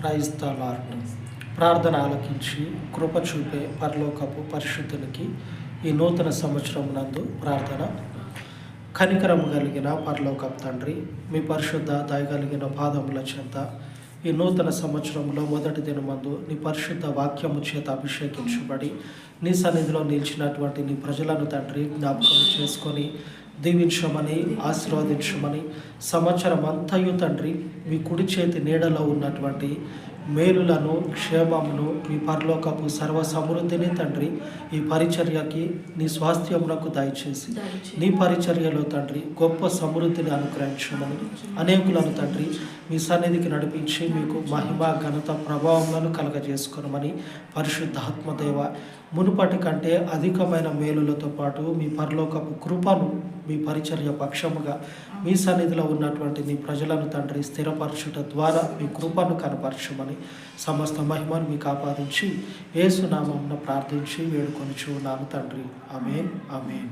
Praise the lord. ప్రార్థన ఆలకించి కృప చూపే పరలోకపు పరిశుద్ధునికి ఈ నూతన సంవత్సరం నందు ప్రార్థన. కనికరము కలిగిన పరలోకపు తండ్రి, మీ పరిశుద్ధ దయగలిగిన పాదముల చెంత ఈ నూతన సంవత్సరంలో మొదటి దినమందు నీ పరిశుద్ధ వాక్యము చేత అభిషేకించబడి నీ సన్నిధిలో నిలిచినటువంటి నీ ప్రజలను తండ్రి జ్ఞాపకం చేసుకొని దీవించమని, ఆశీర్వదించమని, సంవత్సరం అంతయు తండ్రి మీ కుడి చేతి నీడలో ఉన్నటువంటి మేలులను, క్షేమమును, మీ పరలోకపు సర్వ సమృద్ధిని తండ్రి ఈ పరిచర్యకి నీ స్వాస్థ్యమునకు దయచేసి నీ పరిచర్యలో తండ్రి గొప్ప సమృద్ధిని అనుగ్రహించమని, అనేకులను తండ్రి మీ సన్నిధికి నడిపించి మీకు మహిమ, ఘనత, ప్రభావములను కలగజేసుకోనమని పరిశుద్ధాత్మదేవ మునుపటి కంటే అధికమైన మేలులతో పాటు మీ పరలోకపు కృపను మీ పరిచర్య పక్షముగా మీ సన్నిధిలో ఉన్నటువంటి నీ ప్రజలను తండ్రి స్థిరపరచుట ద్వారా మీ కృపను కనపరచమని సమస్త మహిమను మీకు ఆపాదించి యేసు నామమున ప్రార్థించి వేడుకొనుచున్నాను తండ్రి. ఆమేన్, ఆమేన్.